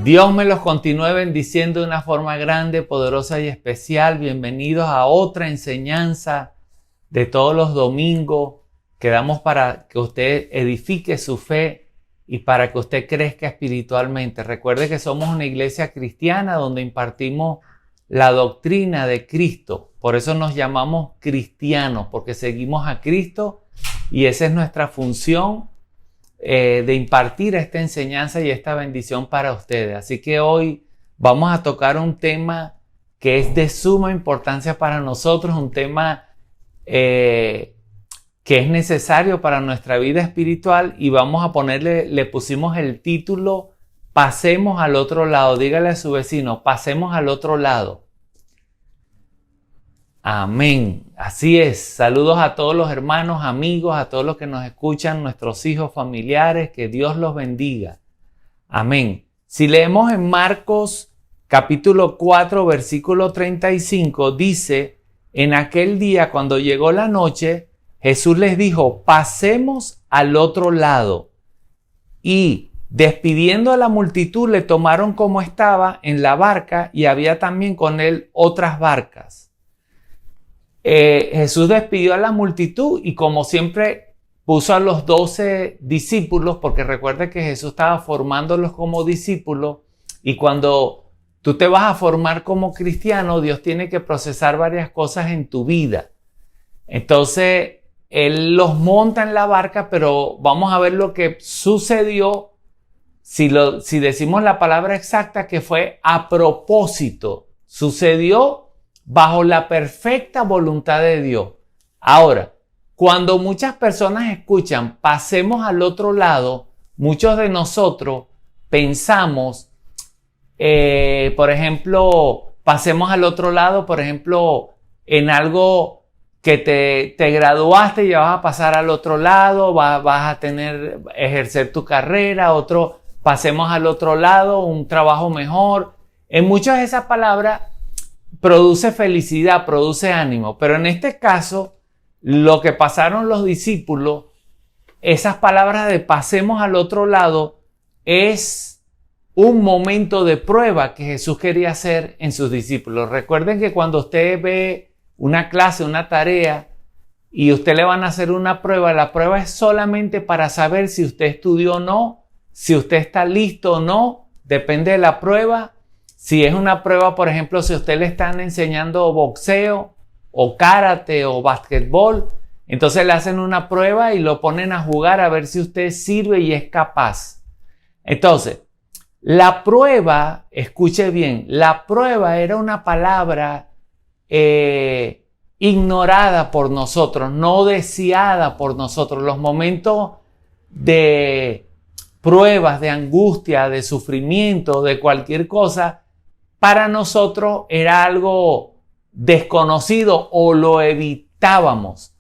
Dios me los continúe bendiciendo de una forma grande, poderosa y especial. Bienvenidos a otra enseñanza de todos los domingos que damos para que usted edifique su fe y para que usted crezca espiritualmente. Recuerde que somos una iglesia cristiana donde impartimos la doctrina de Cristo. Por eso nos llamamos cristianos, porque seguimos a Cristo y esa es nuestra función de impartir esta enseñanza y esta bendición para ustedes. Así que hoy vamos a tocar un tema que es de suma importancia para nosotros, un tema que es necesario para nuestra vida espiritual y vamos a le pusimos el título Pasemos al otro lado. Dígale a su vecino, pasemos al otro lado. Amén. Así es. Saludos a todos los hermanos, amigos, a todos los que nos escuchan, nuestros hijos, familiares, que Dios los bendiga. Amén. Si leemos en Marcos capítulo 4, versículo 35, dice, en aquel día cuando llegó la noche, Jesús les dijo, pasemos al otro lado. Y despidiendo a la multitud, le tomaron como estaba en la barca y había también con él otras barcas. Jesús despidió a la multitud y como siempre puso a los 12 discípulos, porque recuerda que Jesús estaba formándolos como discípulos y cuando tú te vas a formar como cristiano, Dios tiene que procesar varias cosas en tu vida. Entonces, Él los monta en la barca, pero vamos a ver lo que sucedió, si decimos la palabra exacta, que fue a propósito. Sucedió bajo la perfecta voluntad de Dios. Ahora, cuando muchas personas escuchan pasemos al otro lado, muchos de nosotros pensamos, por ejemplo, pasemos al otro lado, por ejemplo, en algo que te graduaste y ya vas a pasar al otro lado, vas a ejercer tu carrera, pasemos al otro lado, un trabajo mejor. En muchas de esas palabras produce felicidad, produce ánimo, pero en este caso, lo que pasaron los discípulos, esas palabras de pasemos al otro lado, es un momento de prueba que Jesús quería hacer en sus discípulos. Recuerden que cuando usted ve una clase, una tarea, y usted le van a hacer una prueba, la prueba es solamente para saber si usted estudió o no, si usted está listo o no, depende de la prueba. Si es una prueba, por ejemplo, si a usted le están enseñando boxeo o karate o basquetbol, entonces le hacen una prueba y lo ponen a jugar a ver si usted sirve y es capaz. Entonces, la prueba, escuche bien, la prueba era una palabra ignorada por nosotros, no deseada por nosotros. Los momentos de pruebas, de angustia, de sufrimiento, de cualquier cosa, para nosotros era algo desconocido o lo evitábamos.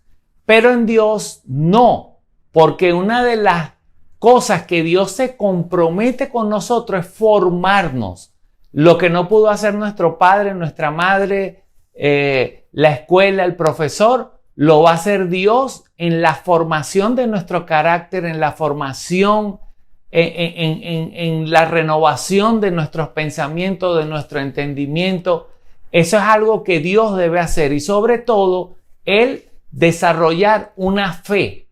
Pero en Dios no, porque una de las cosas que Dios se compromete con nosotros es formarnos. Lo que no pudo hacer nuestro padre, nuestra madre, la escuela, el profesor, lo va a hacer Dios en la formación de nuestro carácter, en la formación en la renovación de nuestros pensamientos, de nuestro entendimiento. Eso es algo que Dios debe hacer y sobre todo, Él desarrollar una fe.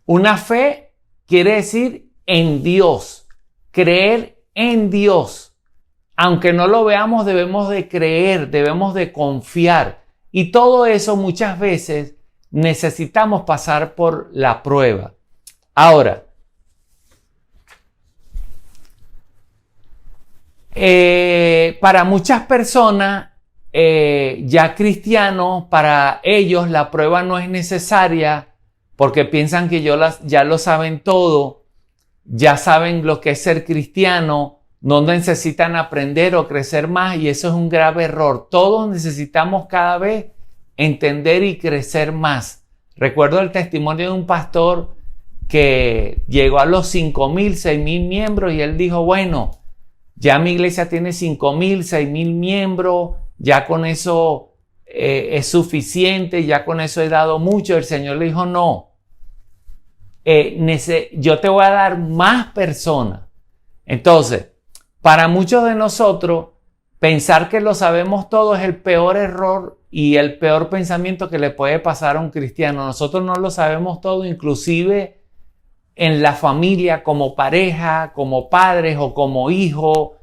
Una fe quiere decir en Dios, creer en Dios. Aunque no lo veamos, debemos de creer, debemos de confiar. Y todo eso muchas veces necesitamos pasar por la prueba. Ahora, para muchas personas ya cristianos, para ellos la prueba no es necesaria porque piensan que ya lo saben todo, ya saben lo que es ser cristiano, no necesitan aprender o crecer más y eso es un grave error. Todos necesitamos cada vez entender y crecer más. Recuerdo el testimonio de un pastor que llegó a los 5,000, 6,000 miembros y él dijo, bueno, ya mi iglesia tiene 5,000, 6,000 miembros, ya con eso es suficiente, ya con eso he dado mucho. El Señor le dijo, no, yo te voy a dar más personas. Entonces, para muchos de nosotros, pensar que lo sabemos todo es el peor error y el peor pensamiento que le puede pasar a un cristiano. Nosotros no lo sabemos todo, inclusive en la familia, como pareja, como padres o como hijos,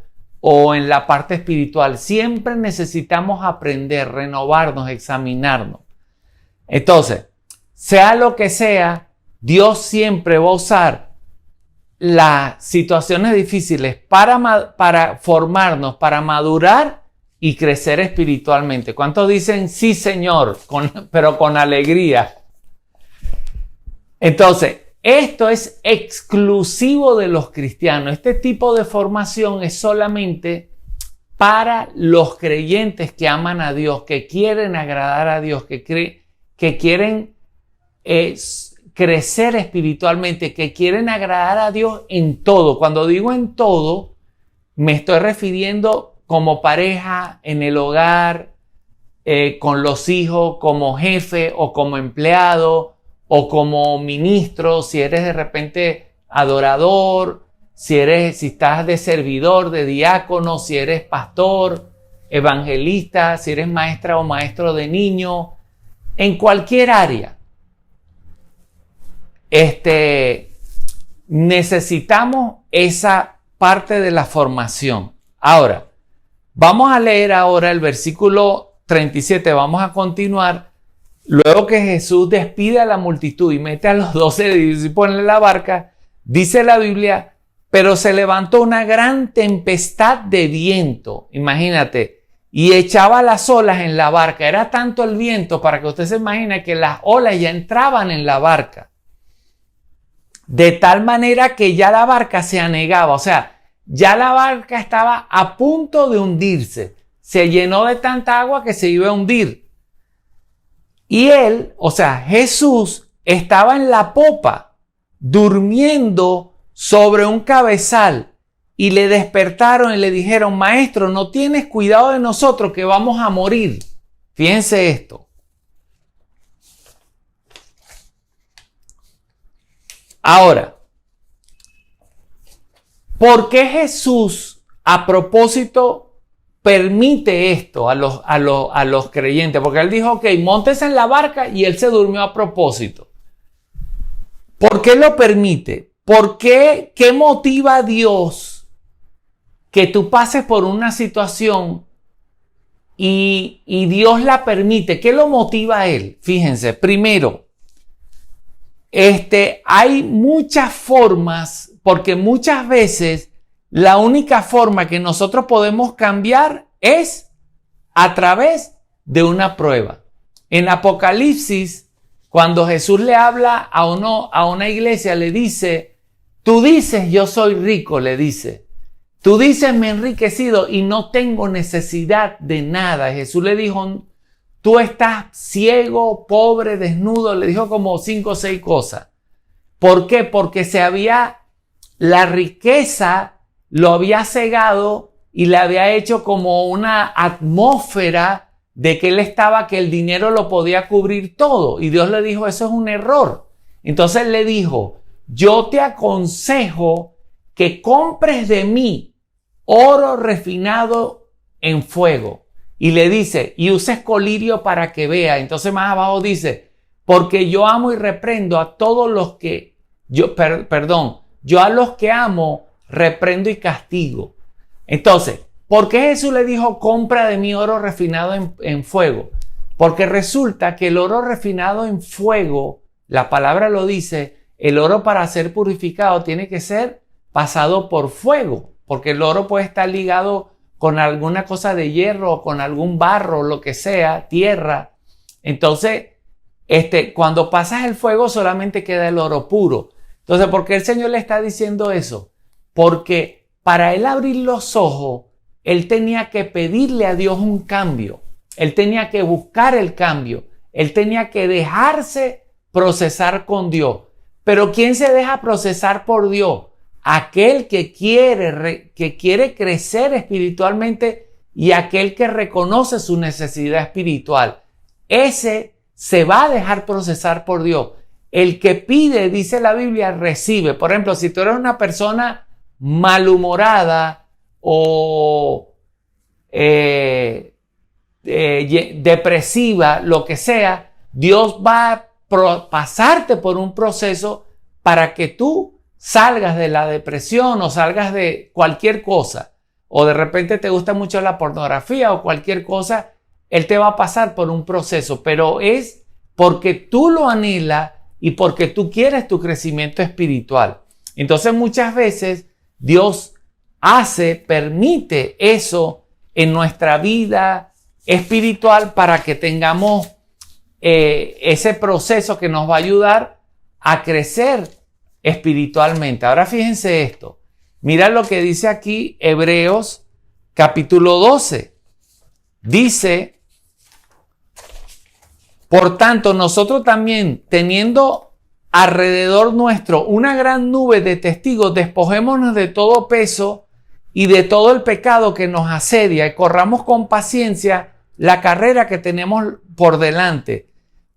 o en la parte espiritual. Siempre necesitamos aprender, renovarnos, examinarnos. Entonces, sea lo que sea, Dios siempre va a usar las situaciones difíciles para formarnos, para madurar y crecer espiritualmente. ¿Cuántos dicen sí, Señor? Pero con alegría. Entonces, esto es exclusivo de los cristianos. Este tipo de formación es solamente para los creyentes que aman a Dios, que quieren agradar a Dios, que quieren crecer espiritualmente, que quieren agradar a Dios en todo. Cuando digo en todo, me estoy refiriendo como pareja, en el hogar, con los hijos, como jefe o como empleado o como ministro, si eres de repente adorador, si estás de servidor, de diácono, si eres pastor, evangelista, si eres maestra o maestro de niños, en cualquier área. Necesitamos esa parte de la formación. Ahora, vamos a leer ahora el versículo 37, vamos a continuar. Luego que Jesús despide a la multitud y mete a los 12 discípulos en la barca, dice la Biblia, pero se levantó una gran tempestad de viento, imagínate, y echaba las olas en la barca. Era tanto el viento, para que usted se imagine, que las olas ya entraban en la barca. De tal manera que ya la barca se anegaba, o sea, ya la barca estaba a punto de hundirse. Se llenó de tanta agua que se iba a hundir. Y él, o sea, Jesús, estaba en la popa, durmiendo sobre un cabezal. Y le despertaron y le dijeron, Maestro, ¿no tienes cuidado de nosotros que vamos a morir? Fíjense esto. Ahora, ¿por qué Jesús a propósito permite esto a los creyentes? Porque él dijo, ok, móntese en la barca, y él se durmió a propósito. ¿Por qué lo permite? ¿Por qué? ¿Qué motiva a Dios que tú pases por una situación y Dios la permite? ¿Qué lo motiva a él? Fíjense, primero, hay muchas formas, porque muchas veces la única forma que nosotros podemos cambiar es a través de una prueba. En Apocalipsis, cuando Jesús le habla a una iglesia, le dice, tú dices yo soy rico, le dice. Tú dices me he enriquecido y no tengo necesidad de nada. Jesús le dijo, tú estás ciego, pobre, desnudo. Le dijo como 5 o 6 cosas. ¿Por qué? Porque la riqueza lo había cegado y le había hecho como una atmósfera de que que el dinero lo podía cubrir todo. Y Dios le dijo, eso es un error. Entonces le dijo, yo te aconsejo que compres de mí oro refinado en fuego. Y le dice, y uses colirio para que vea. Entonces más abajo dice, porque yo amo y reprendo a todos los que, yo a los que amo reprendo y castigo. Entonces, ¿por qué Jesús le dijo compra de mí oro refinado en fuego? Porque resulta que el oro refinado en fuego, la palabra lo dice, el oro para ser purificado tiene que ser pasado por fuego, porque el oro puede estar ligado con alguna cosa de hierro, con algún barro, lo que sea, tierra. Entonces, cuando pasas el fuego solamente queda el oro puro. Entonces, ¿por qué el Señor le está diciendo eso? Porque para él abrir los ojos, él tenía que pedirle a Dios un cambio. Él tenía que buscar el cambio. Él tenía que dejarse procesar con Dios. Pero ¿quién se deja procesar por Dios? Aquel que quiere crecer espiritualmente y aquel que reconoce su necesidad espiritual. Ese se va a dejar procesar por Dios. El que pide, dice la Biblia, recibe. Por ejemplo, si tú eres una persona malhumorada o depresiva, lo que sea, Dios va a pasarte por un proceso para que tú salgas de la depresión o salgas de cualquier cosa. O de repente te gusta mucho la pornografía o cualquier cosa, Él te va a pasar por un proceso, pero es porque tú lo anhelas y porque tú quieres tu crecimiento espiritual. Entonces muchas veces Dios permite eso en nuestra vida espiritual para que tengamos ese proceso que nos va a ayudar a crecer espiritualmente. Ahora fíjense esto. Mira lo que dice aquí Hebreos capítulo 12. Dice, por tanto, nosotros también, teniendo alrededor nuestro una gran nube de testigos, despojémonos de todo peso y de todo el pecado que nos asedia y corramos con paciencia la carrera que tenemos por delante.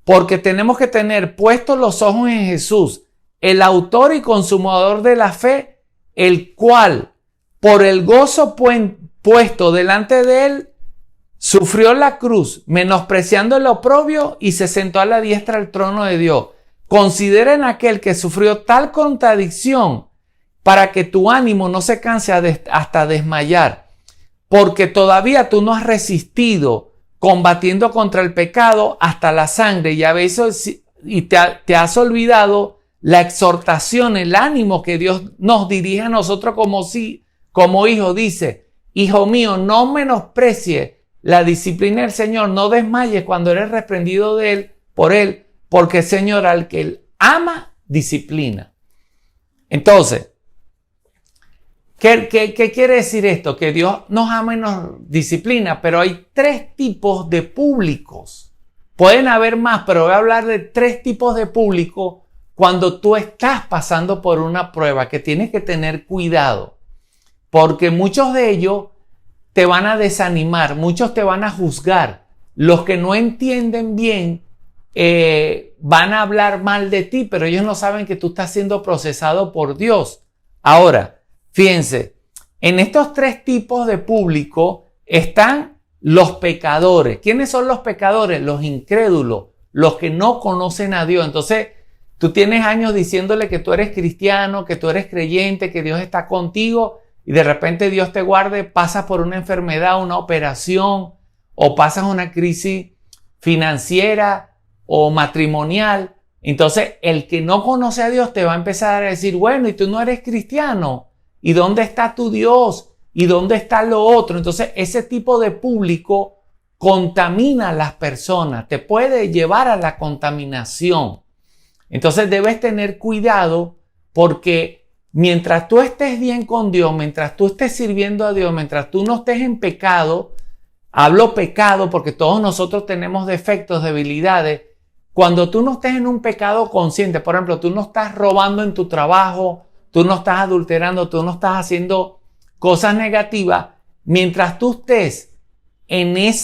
Porque tenemos que tener puestos los ojos en Jesús, el autor y consumador de la fe, el cual, por el gozo puesto delante de él, sufrió la cruz, menospreciando el oprobio, y se sentó a la diestra del trono de Dios. Consideren aquel que sufrió tal contradicción, para que tu ánimo no se canse hasta desmayar, porque todavía tú no has resistido combatiendo contra el pecado hasta la sangre, y te has olvidado la exhortación, el ánimo que Dios nos dirige a nosotros como hijos. Dice, hijo mío, no menosprecie la disciplina del Señor, no desmayes cuando eres reprendido por Él, porque el Señor al que Él ama, disciplina. Entonces, ¿qué quiere decir esto? Que Dios nos ama y nos disciplina, pero hay 3 tipos de públicos. Pueden haber más, pero voy a hablar de 3 tipos de público cuando tú estás pasando por una prueba que tienes que tener cuidado, porque muchos de ellos te van a desanimar, muchos te van a juzgar. Los que no entienden bien van a hablar mal de ti, pero ellos no saben que tú estás siendo procesado por Dios. Ahora, fíjense, en estos 3 tipos de público están los pecadores. ¿Quiénes son los pecadores? Los incrédulos, los que no conocen a Dios. Entonces, tú tienes años diciéndole que tú eres cristiano, que tú eres creyente, que Dios está contigo, y de repente Dios te guarde, pasas por una enfermedad, una operación, o pasas una crisis financiera o matrimonial. Entonces, el que no conoce a Dios te va a empezar a decir, bueno, y tú no eres cristiano, ¿y dónde está tu Dios? ¿Y dónde está lo otro? Entonces, ese tipo de público contamina a las personas, te puede llevar a la contaminación. Entonces, debes tener cuidado, porque mientras tú estés bien con Dios, mientras tú estés sirviendo a Dios, mientras tú no estés en pecado, hablo pecado porque todos nosotros tenemos defectos, debilidades. Cuando tú no estés en un pecado consciente, por ejemplo, tú no estás robando en tu trabajo, tú no estás adulterando, tú no estás haciendo cosas negativas, mientras tú estés en ese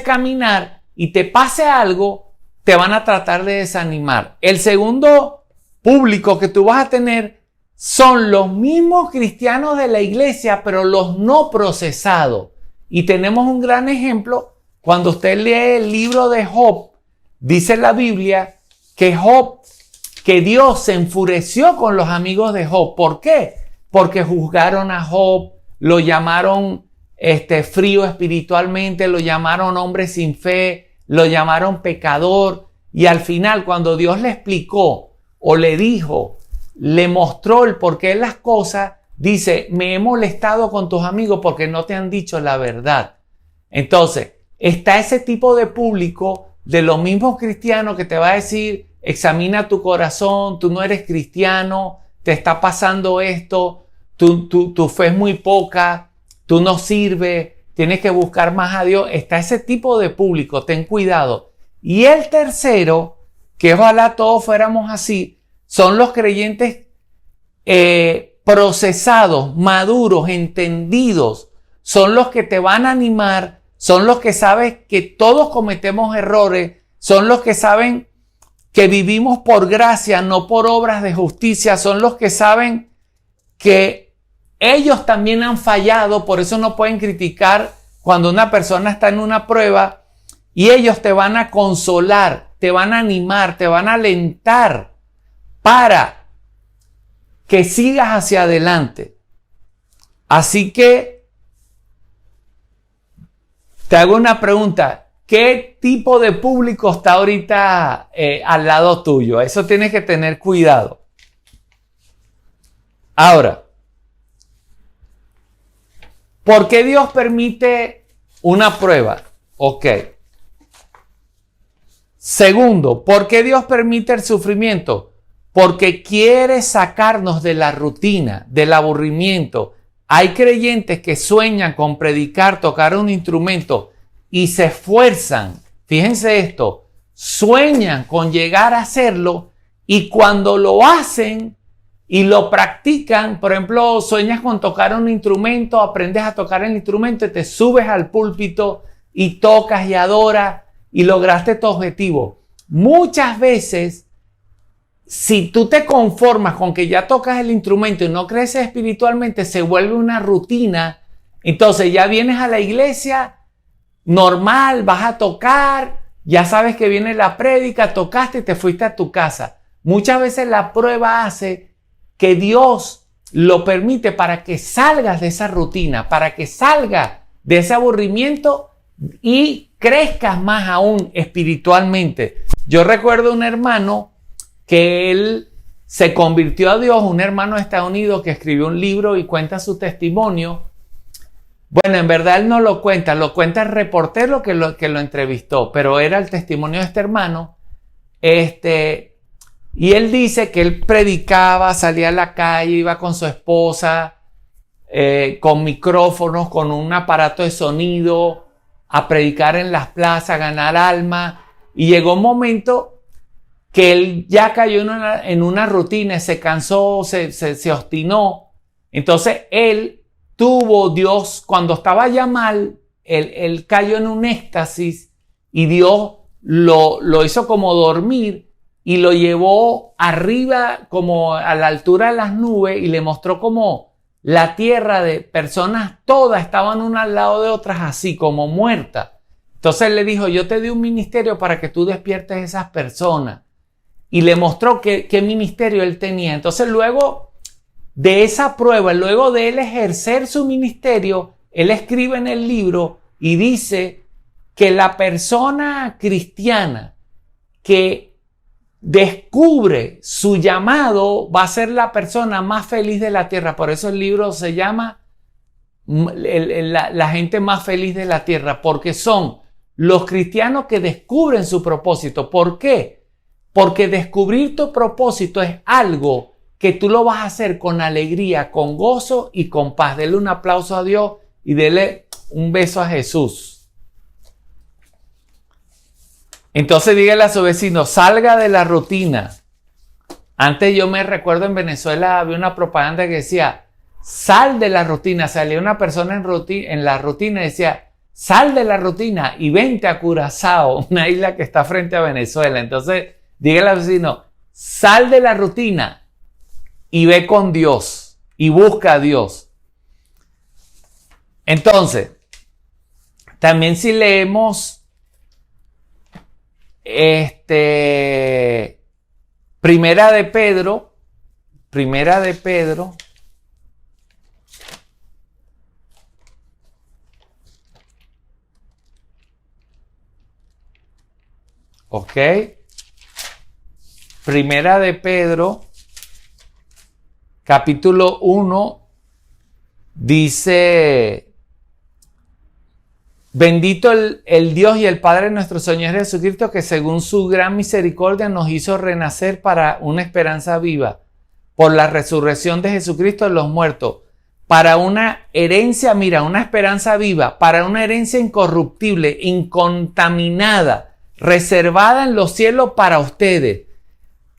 caminar y te pase algo, te van a tratar de desanimar. El segundo público que tú vas a tener son los mismos cristianos de la iglesia, pero los no procesados. Y tenemos un gran ejemplo cuando usted lee el libro de Job. Dice la Biblia que Dios se enfureció con los amigos de Job. ¿Por qué? Porque juzgaron a Job, lo llamaron frío espiritualmente, lo llamaron hombre sin fe, lo llamaron pecador, y al final, cuando Dios le explicó o le dijo, le mostró el porqué de las cosas, dice, me he molestado con tus amigos porque no te han dicho la verdad. Entonces, está ese tipo de público de los mismos cristianos que te va a decir, examina tu corazón, tú no eres cristiano, te está pasando esto, tu fe es muy poca, tú no sirves, tienes que buscar más a Dios. Está ese tipo de público, ten cuidado. Y el tercero, que ojalá todos fuéramos así, son los creyentes procesados, maduros, entendidos. Son los que te van a animar, son los que saben que todos cometemos errores, son los que saben que vivimos por gracia, no por obras de justicia, son los que saben que ellos también han fallado, por eso no pueden criticar cuando una persona está en una prueba, y ellos te van a consolar, te van a animar, te van a alentar para que sigas hacia adelante. Así que te hago una pregunta. ¿Qué tipo de público está ahorita al lado tuyo? Eso tienes que tener cuidado. Ahora, ¿por qué Dios permite una prueba? Ok. Segundo, ¿por qué Dios permite el sufrimiento? Porque quiere sacarnos de la rutina, del aburrimiento. Hay creyentes que sueñan con predicar, tocar un instrumento y se esfuerzan. Fíjense esto, sueñan con llegar a hacerlo y cuando lo hacen y lo practican, por ejemplo, sueñas con tocar un instrumento, aprendes a tocar el instrumento y te subes al púlpito y tocas y adoras y lograste tu objetivo. Muchas veces, si tú te conformas con que ya tocas el instrumento y no creces espiritualmente, se vuelve una rutina. Entonces ya vienes a la iglesia normal, vas a tocar, ya sabes que viene la prédica, tocaste y te fuiste a tu casa. Muchas veces la prueba hace que Dios lo permite para que salgas de esa rutina, para que salgas de ese aburrimiento y crezcas más aún espiritualmente. Yo recuerdo un hermano que él se convirtió a Dios, un hermano de Estados Unidos que escribió un libro y cuenta su testimonio. Bueno, en verdad él no lo cuenta el reportero que lo entrevistó, pero era el testimonio de este hermano. Y él dice que él predicaba, salía a la calle, iba con su esposa, con micrófonos, con un aparato de sonido, a predicar en las plazas, a ganar almas. Y llegó un momento que él ya cayó en una rutina, se cansó, se obstinó. Entonces él tuvo Dios, cuando estaba ya mal, él cayó en un éxtasis y Dios lo hizo como dormir y lo llevó arriba como a la altura de las nubes y le mostró como la tierra de personas todas estaban unas al lado de otras así como muertas. Entonces él le dijo, yo te di un ministerio para que tú despiertes a esas personas. Y le mostró qué ministerio él tenía. Entonces luego de esa prueba, luego de él ejercer su ministerio, él escribe en el libro y dice que la persona cristiana que descubre su llamado va a ser la persona más feliz de la tierra. Por eso el libro se llama La gente más feliz de la tierra, porque son los cristianos que descubren su propósito. ¿Por qué? Porque descubrir tu propósito es algo que tú lo vas a hacer con alegría, con gozo y con paz. Dele un aplauso a Dios y dele un beso a Jesús. Entonces dígale a su vecino, salga de la rutina. Antes yo me recuerdo en Venezuela había una propaganda que decía, sal de la rutina. Salía una persona en la rutina y decía, sal de la rutina y vente a Curazao, una isla que está frente a Venezuela. Entonces dígale al vecino, sal de la rutina y ve con Dios y busca a Dios. Entonces, también si leemos Primera de Pedro, ok. Primera de Pedro, capítulo 1, dice, bendito el Dios y el Padre de nuestro Señor Jesucristo, que según su gran misericordia nos hizo renacer para una esperanza viva, por la resurrección de Jesucristo de los muertos, para una herencia, mira, una esperanza viva, para una herencia incorruptible, incontaminada, reservada en los cielos para ustedes,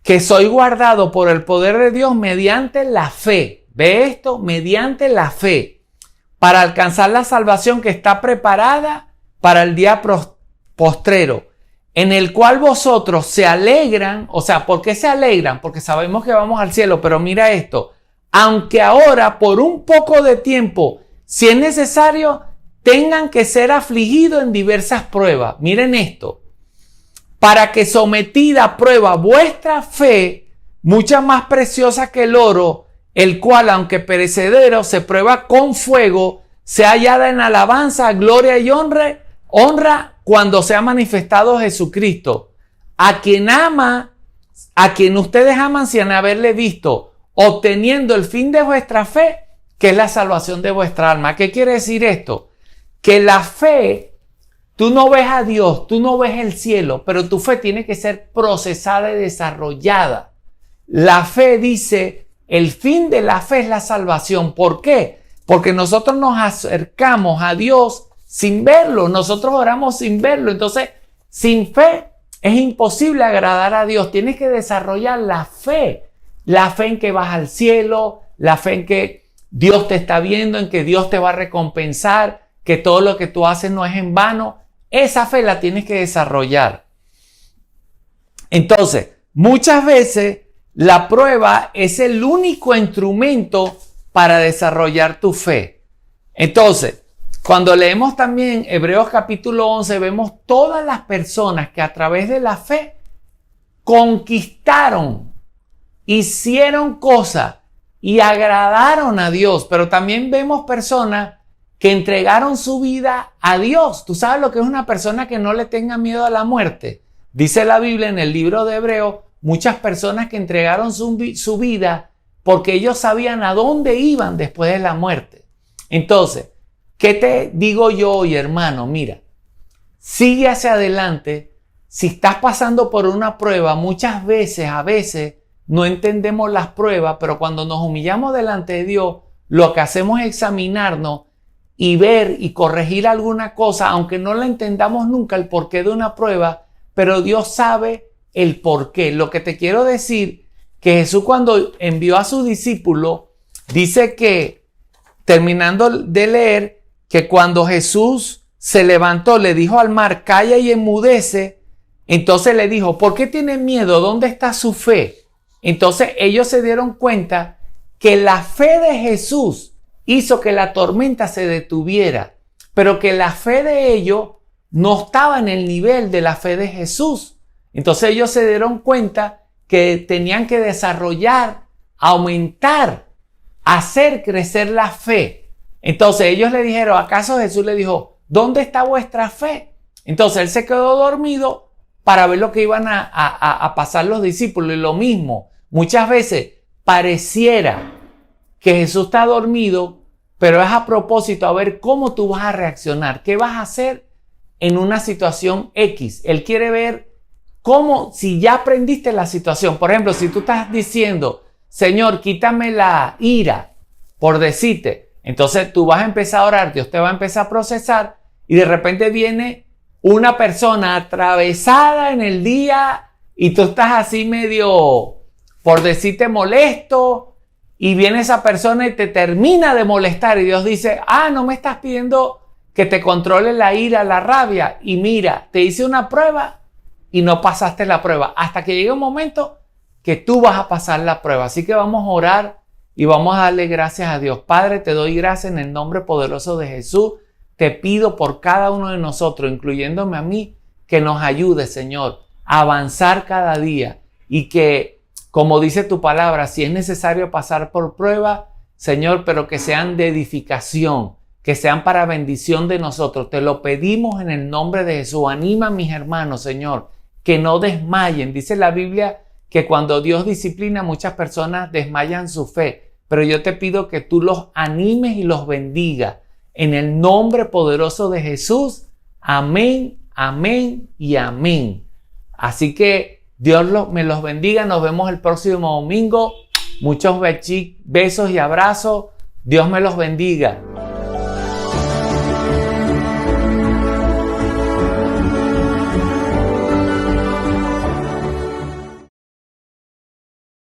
que soy guardado por el poder de Dios mediante la fe. ¿Ve esto? Mediante la fe, para alcanzar la salvación que está preparada para el día postrero. en el cual vosotros se alegran. O sea, ¿por qué se alegran? Porque sabemos que vamos al cielo, pero mira esto. Aunque ahora, por un poco de tiempo, si es necesario, tengan que ser afligidos en diversas pruebas. Miren esto. Para que sometida a prueba vuestra fe, mucha más preciosa que el oro, el cual, aunque perecedero, se prueba con fuego, sea hallada en alabanza, gloria y honra cuando sea manifestado Jesucristo, a quien ustedes aman sin haberle visto, obteniendo el fin de vuestra fe, que es la salvación de vuestra alma. ¿Qué quiere decir esto? Que la fe, tú no ves a Dios, tú no ves el cielo, pero tu fe tiene que ser procesada y desarrollada. La fe dice, el fin de la fe es la salvación. ¿Por qué? Porque nosotros nos acercamos a Dios sin verlo, nosotros oramos sin verlo. Entonces, sin fe es imposible agradar a Dios. Tienes que desarrollar la fe en que vas al cielo, la fe en que Dios te está viendo, en que Dios te va a recompensar, que todo lo que tú haces no es en vano. Esa fe la tienes que desarrollar. Entonces, muchas veces la prueba es el único instrumento para desarrollar tu fe. Entonces, cuando leemos también Hebreos capítulo 11, vemos todas las personas que a través de la fe conquistaron, hicieron cosas y agradaron a Dios. Pero también vemos personas que entregaron su vida a Dios. ¿Tú sabes lo que es una persona que no le tenga miedo a la muerte? Dice la Biblia en el libro de Hebreos, muchas personas que entregaron su vida porque ellos sabían a dónde iban después de la muerte. Entonces, ¿qué te digo yo hoy, hermano? Mira, sigue hacia adelante. Si estás pasando por una prueba, a veces no entendemos las pruebas, pero cuando nos humillamos delante de Dios, lo que hacemos es examinarnos y ver y corregir alguna cosa, aunque no la entendamos nunca el porqué de una prueba, pero Dios sabe el porqué. Lo que te quiero decir, que Jesús cuando envió a sus discípulos, dice que, terminando de leer, que cuando Jesús se levantó, le dijo al mar, calla y enmudece. Entonces le dijo, ¿por qué tienen miedo? ¿Dónde está su fe? Entonces ellos se dieron cuenta que la fe de Jesús hizo que la tormenta se detuviera, pero que la fe de ellos no estaba en el nivel de la fe de Jesús. Entonces ellos se dieron cuenta que tenían que desarrollar, aumentar, hacer crecer la fe. Entonces ellos le dijeron, ¿acaso Jesús le dijo, ¿dónde está vuestra fe? Entonces él se quedó dormido para ver lo que iban a pasar los discípulos. Y lo mismo, muchas veces pareciera que Jesús está dormido, pero es a propósito a ver cómo tú vas a reaccionar, qué vas a hacer en una situación X. Él quiere ver cómo, si ya aprendiste la situación. Por ejemplo, si tú estás diciendo, Señor, quítame la ira, por decirte, entonces tú vas a empezar a orar, Dios te va a empezar a procesar y de repente viene una persona atravesada en el día y tú estás así medio, por decirte, molesto, y viene esa persona y te termina de molestar y Dios dice, no me estás pidiendo que te controle la ira, la rabia, y mira, te hice una prueba y no pasaste la prueba, hasta que llegue un momento que tú vas a pasar la prueba. Así que vamos a orar y vamos a darle gracias a Dios. Padre, te doy gracias en el nombre poderoso de Jesús. Te pido por cada uno de nosotros, incluyéndome a mí, que nos ayude, Señor, a avanzar cada día y que, como dice tu palabra, si es necesario pasar por prueba, Señor, pero que sean de edificación, que sean para bendición de nosotros. Te lo pedimos en el nombre de Jesús. Anima a mis hermanos, Señor, que no desmayen. Dice la Biblia que cuando Dios disciplina, muchas personas desmayan su fe, pero yo te pido que tú los animes y los bendigas. En el nombre poderoso de Jesús. Amén, amén y amén. Así que Dios me los bendiga. Nos vemos el próximo domingo. Muchos besos y abrazos. Dios me los bendiga.